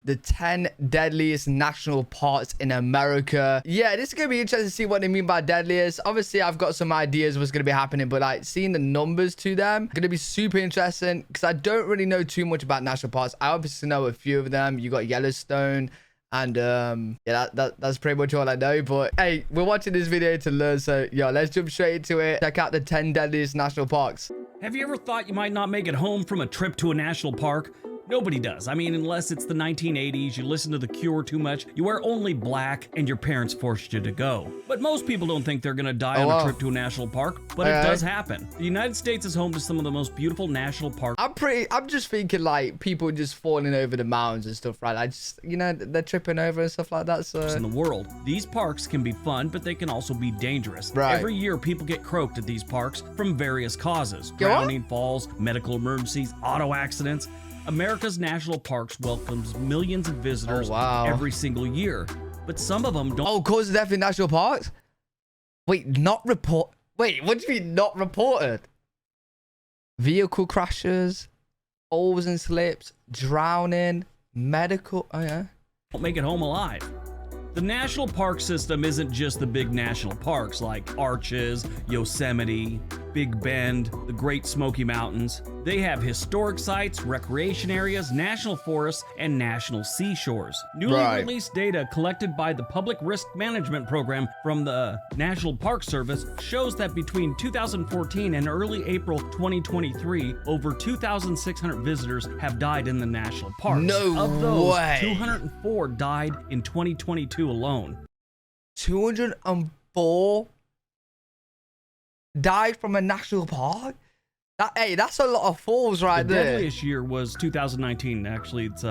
the 10 deadliest national parks in America. Yeah, this is gonna be interesting to see what they mean by deadliest. Obviously, I've got some ideas what's gonna be happening, but like seeing the numbers to them gonna be super interesting because I don't really know too much about national parks. I obviously know a few of them. You got Yellowstone. And yeah, that's pretty much all I know. But hey, we're watching this video to learn, so yo, let's jump straight into it. Check out the 10 deadliest national parks. Have you ever thought you might not make it home from a trip to a national park? Nobody does. I mean, unless it's the 1980s, you listen to The Cure too much, you wear only black, and your parents forced you to go. But most people don't think they're gonna die on a trip to a national park, but it does happen. The United States is home to some of the most beautiful national parks. I'm just thinking like people just falling over the mountains and stuff, right? I just, you know, they're tripping over and stuff like that. So in the world, these parks can be fun, but they can also be dangerous. Right. Every year, people get croaked at these parks from various causes: drowning, falls, medical emergencies, auto accidents. America's national parks welcomes millions of visitors every single year, but some of them don't. Oh, cause of death in national parks? Wait, not report. Wait, what do you mean not reported? Vehicle crashes, falls and slips, drowning, medical. Oh yeah. Don't make it home alive. The national park system isn't just the big national parks like Arches, Yosemite, Big Bend, the Great Smoky Mountains. They have historic sites, recreation areas, national forests, and national seashores. Newly released data collected by the Public Risk Management Program from the National Park Service shows that between 2014 and early April 2023, over 2,600 visitors have died in the national parks. No of those, way. 204 died in 2022 alone. 204 died from a national park? Hey, that's a lot of falls right there. The deadliest year was 2019. Actually, it's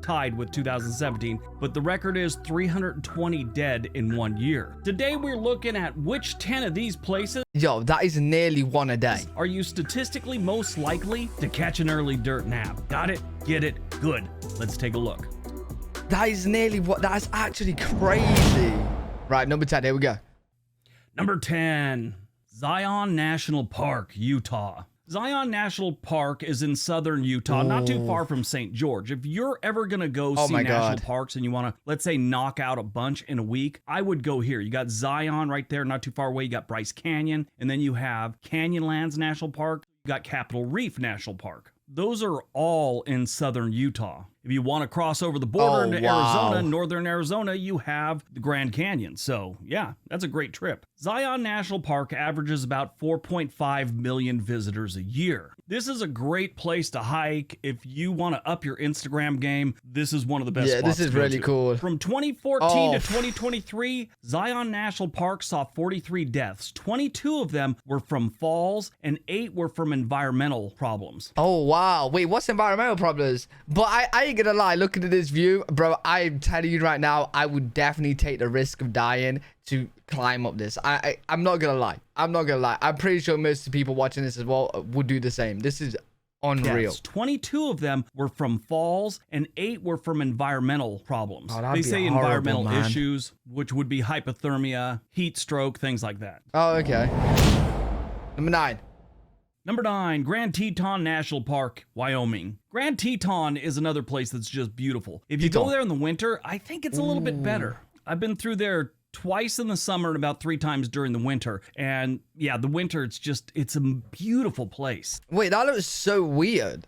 tied with 2017, but the record is 320 dead in 1 year. Today, we're looking at which 10 of these places, Yo, that is nearly one a day. are you statistically most likely to catch an early dirt nap? Got it? Get it? Good. Let's take a look. That is nearly what. That's actually crazy. Right, number 10. Here we go. Number 10, Zion National Park, Utah. Zion National Park is in southern Utah, not too far from St. George. If you're ever going to go see national parks and you want to, let's say, knock out a bunch in a week, I would go here. You got Zion right there, not too far away. You got Bryce Canyon, and then you have Canyonlands National Park. You got Capitol Reef National Park. Those are all in southern Utah. If you want to cross over the border into Arizona, northern Arizona, you have the Grand Canyon. So yeah, that's a great trip. Zion National Park averages about 4.5 million visitors a year. This is a great place to hike. If you want to up your Instagram game, this is one of the best spots this is to go really to. cool. From 2014 to 2023, Zion National Park saw 43 deaths. 22 of them were from falls and 8 were from environmental problems. Oh, wow. Wait, what's environmental problems? But I ain't gonna lie, looking at this view, bro, I'm telling you right now, I would definitely take the risk of dying to climb up this. I'm not gonna lie. I'm pretty sure most of the people watching this as well would do the same. This is unreal. Yes, 22 of them were from falls and 8 were from environmental problems. Oh, they say horrible, environmental man. issues, which would be hypothermia, heat stroke, things like that. Oh, okay. Number 9. Number 9, Grand Teton National Park, Wyoming. Grand Teton is another place that's just beautiful. If you go there in the winter, I think it's a little bit better. I've been through there twice in the summer and about 3 times during the winter. And yeah, the winter, it's a beautiful place. Wait, that looks so weird.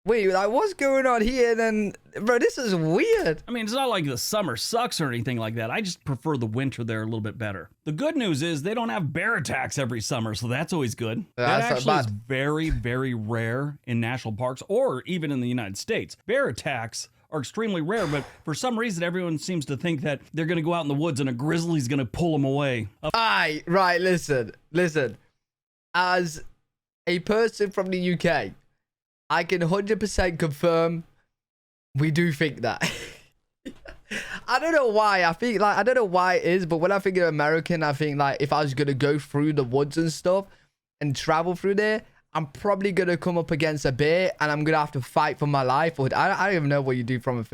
Wait, like, what's going on here then? Bro, this is weird. I mean, it's not like the summer sucks or anything like that. I just prefer the winter there a little bit better. The good news is they don't have bear attacks every summer, so that's always good. That actually is very, very rare in national parks or even in the United States. Bear attacks are extremely rare, but for some reason, everyone seems to think that they're going to go out in the woods and a grizzly's going to pull them away. Right, listen. As a person from the UK, I can 100% confirm we do think that. I don't know why. I don't know why it is, but when I think of American, I think like if I was going to go through the woods and stuff and travel through there, I'm probably going to come up against a bear and I'm going to have to fight for my life. Or I don't even know what you do from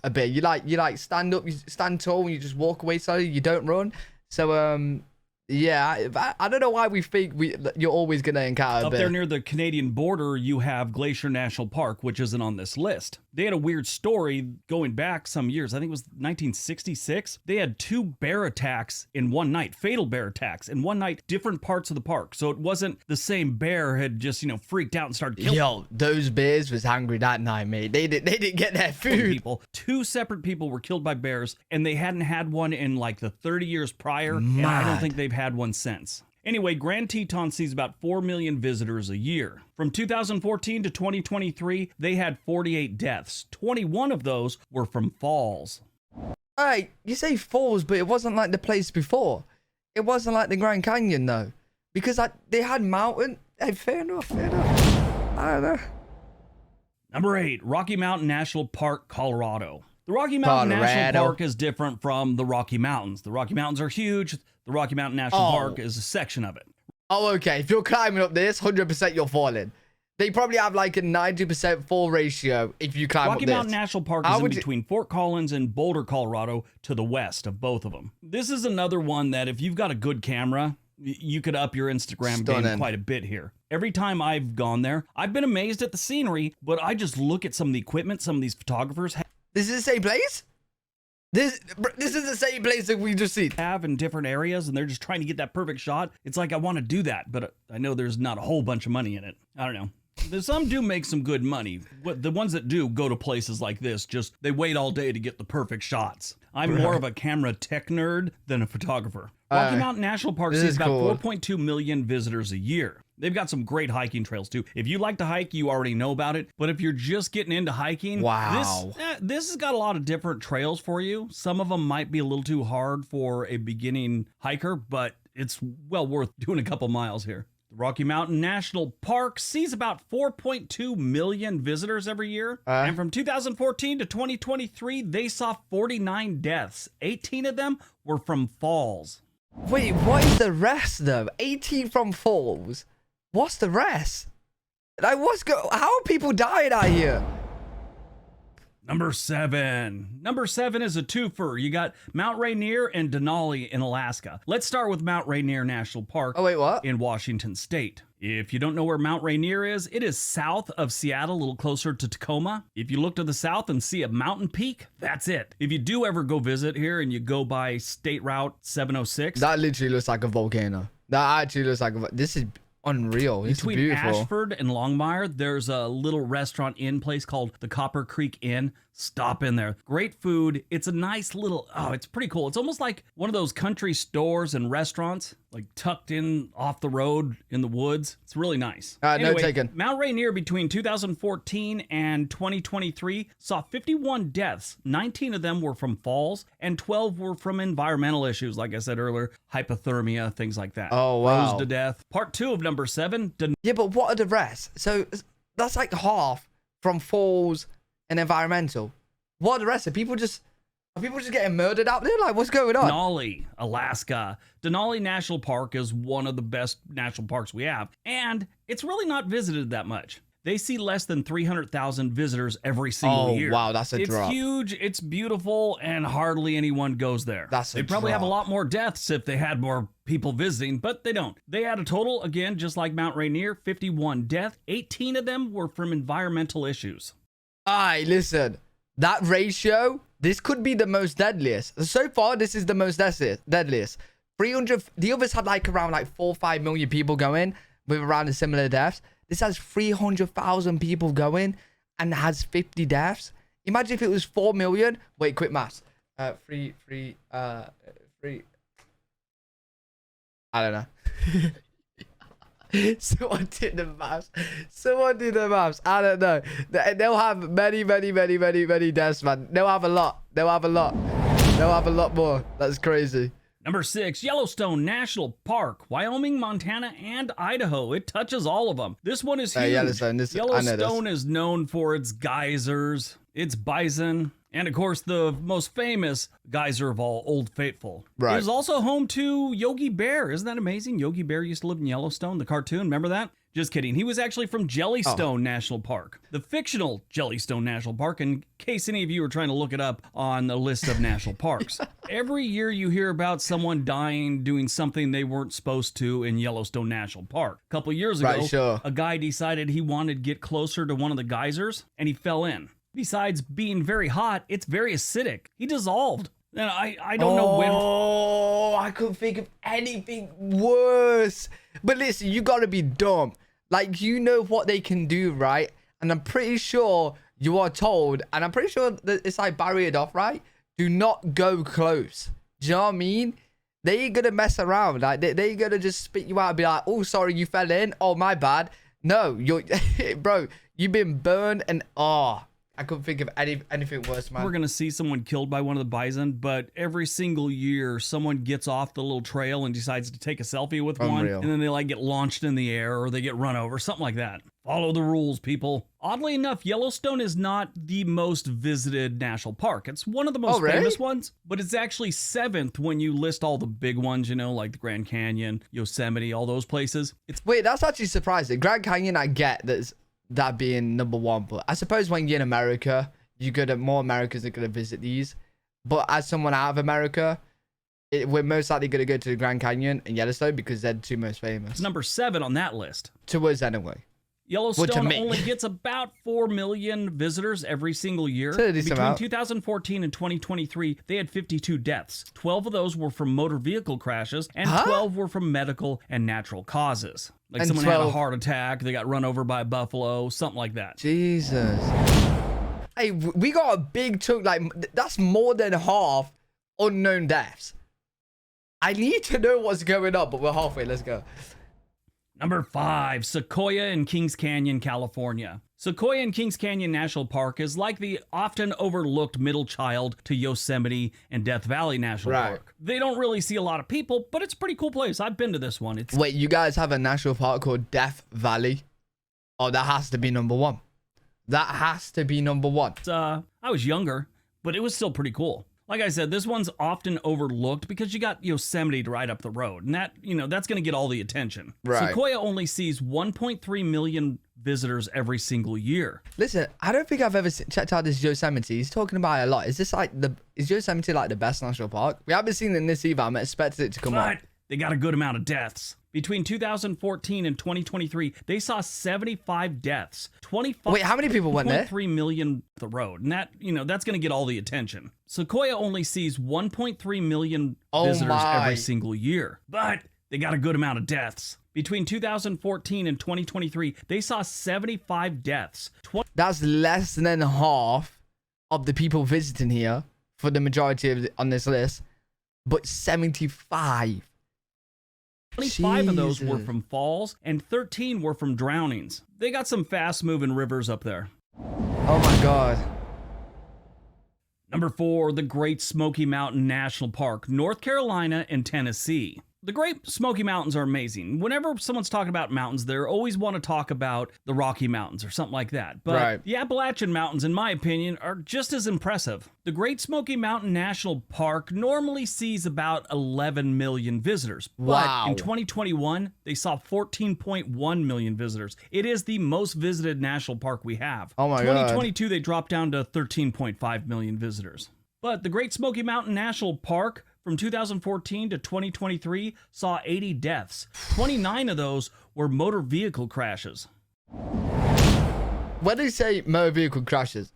a bear. You like stand up, you stand tall and you just walk away slowly. You don't run. So, Yeah, I don't know why we think you're always going to encounter Up there near the Canadian border, you have Glacier National Park, which isn't on this list. They had a weird story going back some years. I think it was 1966. They had 2 bear attacks in one night, fatal bear attacks in one night, different parts of the park. So it wasn't the same bear had just, freaked out and started killing. Yo, those bears was hungry that night, mate. They didn't get their food. People. 2 separate people were killed by bears, and they hadn't had one in like the 30 years prior. Mad. And I don't think they've had one since. Anyway, Grand Teton sees about 4 million visitors a year. From 2014 to 2023, they had 48 deaths. 21 of those were from falls. Alright, you say falls, but it wasn't like the place before. It wasn't like the Grand Canyon, though. Because they had mountain. Hey, fair enough. I don't know. Number 8, Rocky Mountain National Park, Colorado. The Rocky Mountain National Park is different from the Rocky Mountains. The Rocky Mountains are huge. The Rocky Mountain National Park is a section of it. Oh, okay. If you're climbing up this, 100% you're falling. They probably have like a 90% fall ratio if you climb up this. Rocky Mountain National Park is in between Fort Collins and Boulder, Colorado, to the west of both of them. This is another one that if you've got a good camera, you could up your Instagram game quite a bit here. Every time I've gone there, I've been amazed at the scenery, but I just look at some of the equipment some of these photographers have. This is the same place? This is the same place that we just seen. Have in different areas, and they're just trying to get that perfect shot. It's like, I want to do that, but I know there's not a whole bunch of money in it. I don't know. Some do make some good money. The ones that do go to places like this, they wait all day to get the perfect shots. I'm more of a camera tech nerd than a photographer. Rocky Mountain National Park sees about 4.2 million visitors a year. They've got some great hiking trails too. If you like to hike, you already know about it. But if you're just getting into hiking, this has got a lot of different trails for you. Some of them might be a little too hard for a beginning hiker, but it's well worth doing a couple miles here. The Rocky Mountain National Park sees about 4.2 million visitors every year. And from 2014 to 2023, they saw 49 deaths. 18 of them were from falls. Wait, what is the rest though? 18 from falls? What's the rest? Like, how are people dying out here? Number 7. Number 7 is a twofer. You got Mount Rainier and Denali in Alaska. Let's start with Mount Rainier National Park. Oh, wait, what? In Washington State. If you don't know where Mount Rainier is, it is south of Seattle, a little closer to Tacoma. If you look to the south and see a mountain peak, that's it. If you do ever go visit here and you go by State Route 706. That literally looks like a volcano. That actually looks like this is unreal. It's Between beautiful. Ashford and Longmire, there's a little restaurant inn place called the Copper Creek Inn. Stop in there. Great food. It's a nice little, it's pretty cool. It's almost like one of those country stores and restaurants, like tucked in off the road in the woods. It's really nice. No taken. Mount Rainier between 2014 and 2023 saw 51 deaths. 19 of them were from falls and 12 were from environmental issues. Like I said earlier, hypothermia, things like that. Oh, wow. Froze to death. Part 2 of number 7. Yeah, but what are the rest? So that's like half from falls and environmental. What are the rest? Are people just getting murdered out there? Like, what's going on? Denali, Alaska. Denali National Park is one of the best national parks we have, and it's really not visited that much. They see less than 300,000 visitors every single year. Oh, wow, that's a drop. It's huge, it's beautiful, and hardly anyone goes there. They probably have a lot more deaths if they had more people visiting, but they don't. They had a total, again, just like Mount Rainier, 51 deaths. 18 of them were from environmental issues. Alright, listen. That ratio, this could be the most deadliest. So far, this is the most deadliest. 300, the others had like around like 4 or 5 million people going with around a similar deaths. This has 300,000 people going and has 50 deaths. Imagine if it was 4 million. Wait, quick maths. Three. I don't know. Someone did the maths. I don't know. They'll have many deaths, man. They'll have a lot. They'll have a lot more. That's crazy. Number 6, Yellowstone National Park, Wyoming, Montana, and Idaho. It touches all of them. This one is huge. Yellowstone is known for its geysers, its bison, And of course, the most famous geyser of all, Old Faithful. Right. It was also home to Yogi Bear. Isn't that amazing? Yogi Bear used to live in Yellowstone, the cartoon. Remember that? Just kidding. He was actually from Jellystone National Park, the fictional Jellystone National Park, in case any of you are trying to look it up on the list of national parks. Every year you hear about someone dying doing something they weren't supposed to in Yellowstone National Park. A couple years ago, a guy decided he wanted to get closer to one of the geysers, and he fell in. Besides being very hot, it's very acidic. He dissolved. And I don't know when. Oh, I couldn't think of anything worse. But listen, you gotta be dumb. Like, you know what they can do, right? And I'm pretty sure you are told, and I'm pretty sure that it's like barriered off, right? Do not go close. Do you know what I mean? They ain't gonna mess around. Like, they gonna just spit you out and be like, oh, sorry, you fell in. Oh, my bad. No, you're, bro, you've been burned and, I couldn't think of anything worse, man. We're going to see someone killed by one of the bison, but every single year, someone gets off the little trail and decides to take a selfie with one, and then they like get launched in the air or they get run over, something like that. Follow the rules, people. Oddly enough, Yellowstone is not the most visited national park. It's one of the most famous ones, but it's actually 7th when you list all the big ones, you know, like the Grand Canyon, Yosemite, all those places. Wait, that's actually surprising. Grand Canyon, I get that being number one, but I suppose when you're in America, more Americans are gonna visit these. But as someone out of America, we're most likely gonna go to the Grand Canyon and Yellowstone because they're the two most famous. It's number 7 on that list. To us anyway. Yellowstone only gets about 4 million visitors every single year. Between 2014 and 2023, they had 52 deaths. 12 of those were from motor vehicle crashes, and 12 were from medical and natural causes. Like someone had a heart attack, they got run over by a buffalo, something like that. Jesus. Hey, we got a big chunk, like, that's more than half unknown deaths. I need to know what's going on, but we're halfway. Let's go. Number 5, Sequoia in Kings Canyon, California. Sequoia in Kings Canyon National Park is like the often overlooked middle child to Yosemite and Death Valley National Park. They don't really see a lot of people, but it's a pretty cool place. I've been to this one. Wait, you guys have a national park called Death Valley? Oh, that has to be number 1. That has to be number 1. I was younger, but it was still pretty cool. Like I said, this one's often overlooked because you got Yosemite right up the road, and that, you know, that's going to get all the attention. Sequoia only sees 1.3 million visitors every single year. Listen, I don't think I've ever checked out this Yosemite. He's talking about it a lot. Is this like is Yosemite like the best national park? We haven't seen it in this either. I'm expecting it to come up. They got a good amount of deaths. Between 2014 and 2023, they saw 75 deaths. 25. Wait, how many people went there? 3 million the road, and that, you know, that's going to get all the attention. Sequoia only sees 1.3 million visitors every single year, but they got a good amount of deaths. Between 2014 and 2023, they saw 75 deaths. That's less than half of the people visiting here for the majority on this list, but 75. 25 of those were from falls, and 13 were from drownings. They got some fast-moving rivers up there. Oh my God. Number 4, the Great Smoky Mountain National Park, North Carolina and Tennessee. The Great Smoky Mountains are amazing. Whenever someone's talking about mountains, they always want to talk about the Rocky Mountains or something like that. But the Appalachian Mountains, in my opinion, are just as impressive. The Great Smoky Mountain National Park normally sees about 11 million visitors. But in 2021, they saw 14.1 million visitors. It is the most visited national park we have. Oh my God. 2022, they dropped down to 13.5 million visitors. But the Great Smoky Mountain National Park from 2014 to 2023 saw 80 deaths. 29 of those were motor vehicle crashes. When they say motor vehicle crashes,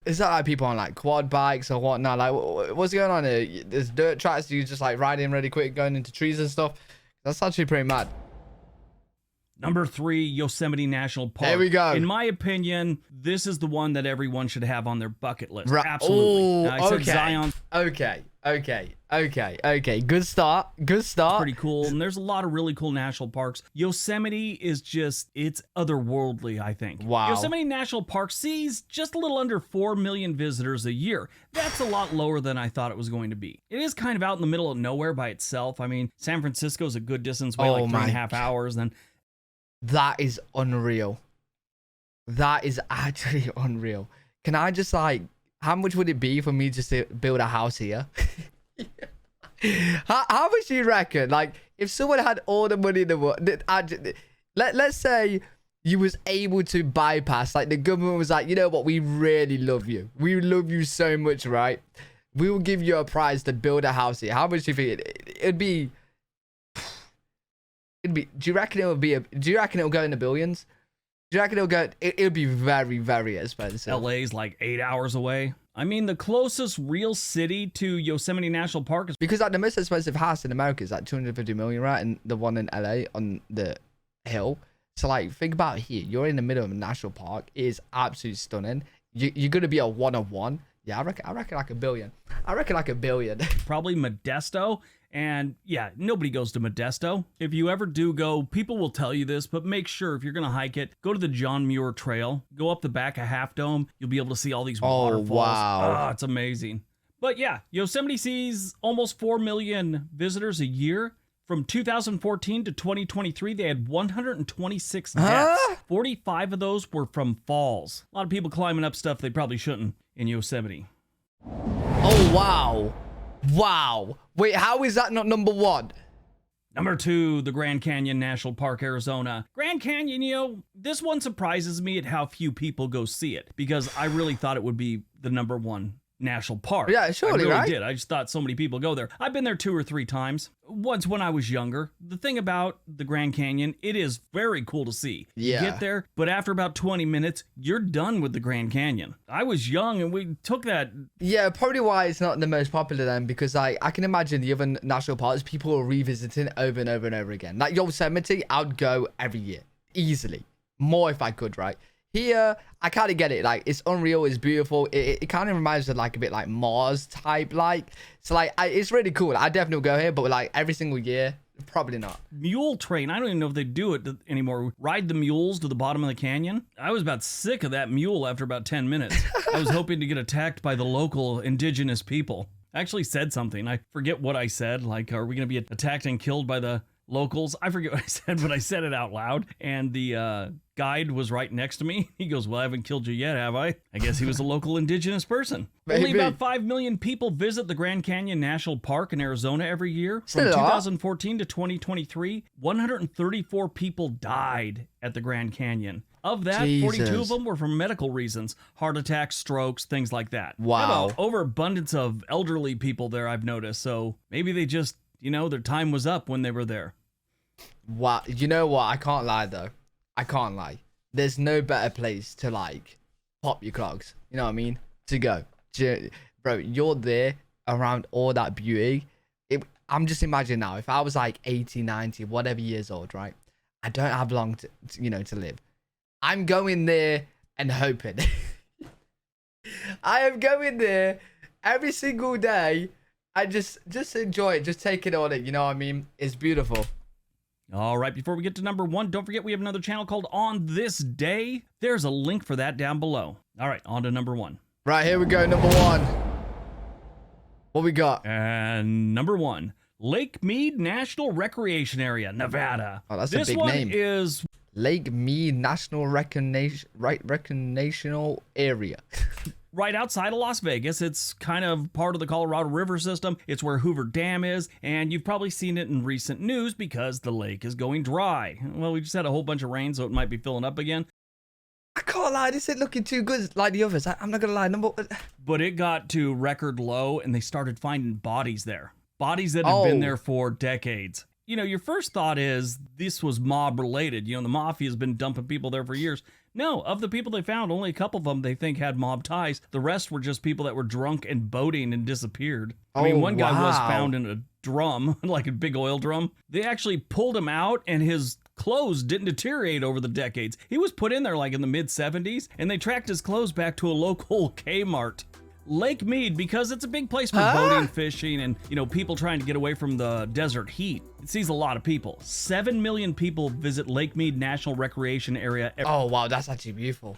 is that like people on like quad bikes or whatnot? Like, what's going on here? There's dirt tracks, you just like ride in really quick, going into trees and stuff. That's actually pretty mad. Number 3, Yosemite National Park. There we go. In my opinion, this is the one that everyone should have on their bucket list. Absolutely. I said Zion. Okay. Good start. Pretty cool. And there's a lot of really cool national parks. Yosemite is just, it's otherworldly, I think. Wow. Yosemite National Park sees just a little under 4 million visitors a year. That's a lot lower than I thought it was going to be. It is kind of out in the middle of nowhere by itself. I mean, San Francisco is a good distance away, like 3.5 hours. Then that is unreal. That is actually unreal. Can I just like how much would it be for me just to build a house here? How much do you reckon? Like, if someone had all the money in the world, let's say you was able to bypass, like the government was like, you know what, we really love you. We love you so much, right? We will give you a prize to build a house here. How much do you think it'd be? Do you reckon it would be do you reckon it'll go in the billions? Do you reckon it'll be very, very expensive? LA's like 8 hours away. I mean, the closest real city to Yosemite National Park is... Because like the most expensive house in America is like 250 million, right? And the one in LA on the hill. So like, think about here. You're in the middle of a national park. It is absolutely stunning. You're going to be a one-on-one. Yeah, I reckon like $1 billion. I reckon like $1 billion. Probably Modesto. And yeah, nobody goes to Modesto. If you ever do go, people will tell you this, but make sure if you're going to hike it, go to the John Muir Trail. Go up the back of Half Dome. You'll be able to see all these waterfalls. Wow. Oh, it's amazing. But yeah, Yosemite sees almost 4 million visitors a year. From 2014 to 2023, they had 126 deaths. 45 of those were from falls. A lot of people climbing up stuff they probably shouldn't in Yosemite. Oh, wow. Wow. Wait, how is that not number one? Number 2, the Grand Canyon National Park, Arizona. Grand Canyon, you know, this one surprises me at how few people go see it, because I really thought it would be the number 1 national park. Yeah, surely, I really right? did. I just thought so many people go there. I've been there 2 or 3 times. Once when I was younger. The thing about the Grand Canyon, it is very cool to see. Yeah. You get there, but after about 20 minutes, you're done with the Grand Canyon. I was young and we took that. Yeah, probably why it's not the most popular then, because like I can imagine the other national parks, people are revisiting over and over and over again. Like Yosemite, I would go every year. Easily. More if I could, right? Here, I kind of get it. Like, it's unreal. It's beautiful. It kind of reminds me of, like, a bit like Mars type, like. So, like, it's really cool. I definitely will go here, but, like, every single year, probably not. Mule train. I don't even know if they do it anymore. Ride the mules to the bottom of the canyon. I was about sick of that mule after about 10 minutes. I was hoping to get attacked by the local indigenous people. I actually said something. I forget what I said. Like, are we going to be attacked and killed by the locals? I forget what I said, but I said it out loud. And the guide was right next to me. He goes, well, I haven't killed you yet, have I? I guess he was a local indigenous person. Maybe. Only about 5 million people visit the Grand Canyon National Park in Arizona every year. From Still 2014 to 2023, 134 people died at the Grand Canyon. Of that, Jesus. 42 of them were from medical reasons. Heart attacks, strokes, things like that. Wow. Overabundance of elderly people there, I've noticed. So maybe they just, you know, their time was up when they were there. Wow. You know what? I can't lie, though. I can't lie. There's no better place to, like, pop your clogs. You know what I mean? To go. Bro, you're there around all that beauty. I'm just imagining now, if I was, like, 80, 90, whatever years old, right? I don't have long to live. I'm going there and hoping. I am going there every single day and just enjoy it. Just take it on it. You know what I mean? It's beautiful. All right, before we get to number 1, don't forget we have another channel called On This Day. There's a link for that down below. All right, on to number 1. Right, here we go. Number 1. What we got? And number 1, Lake Mead National Recreation Area, Nevada. Oh, that's a big name. This one is Lake Mead National Recreational Area. right outside of Las Vegas. It's kind of part of the Colorado River system. It's where Hoover Dam is, and you've probably seen it in recent news because the lake is going dry. Well, we just had a whole bunch of rain, so it might be filling up again. I can't lie, this ain't looking too good like the others. I'm not gonna lie. But it got to record low, and they started finding bodies there. Bodies that have been there for decades. You know, your first thought is this was mob related. You know, the mafia has been dumping people there for years. No, of the people they found, only a couple of them they think had mob ties. The rest were just people that were drunk and boating and disappeared. I mean, one guy was found in a drum, like a big oil drum. They actually pulled him out, and his clothes didn't deteriorate over the decades. He was put in there like in the mid-70s, and they tracked his clothes back to a local Kmart. Lake Mead, because it's a big place for boating, fishing, and, you know, people trying to get away from the desert heat. It sees a lot of people. 7 million people visit Lake Mead National Recreation Area. Oh, wow, that's actually beautiful.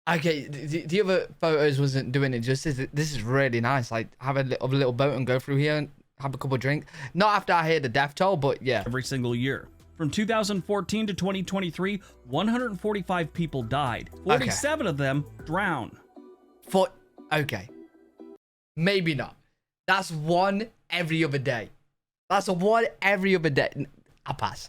Okay, the other photos wasn't doing it justice. This is really nice. Like, have a little boat and go through here and have a couple of drinks. Not after I hear the death toll, but yeah. Every single year. From 2014 to 2023, 145 people died. 47 of them drowned. Okay. Maybe not. That's one every other day. That's a one every other day. I'll pass.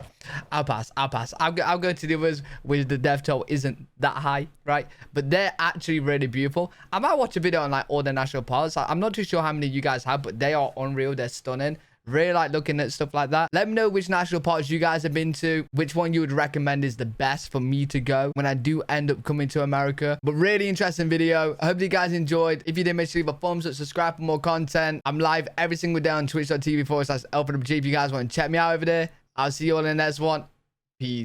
I'll pass. I'll go to the others where the death toll isn't that high, right? But they're actually really beautiful. I might watch a video on like all the national parks. I'm not too sure how many you guys have, but they are unreal. They're stunning. Really like looking at stuff like that. Let me know which national parks you guys have been to, which one you would recommend is the best for me to go when I do end up coming to America. But really interesting video. I hope you guys enjoyed. If you did, make sure to leave a thumbs up, subscribe for more content. I'm live every single day on twitch.tv/LFWG if you guys want to check me out over there. I'll see you all in the next one. Peace.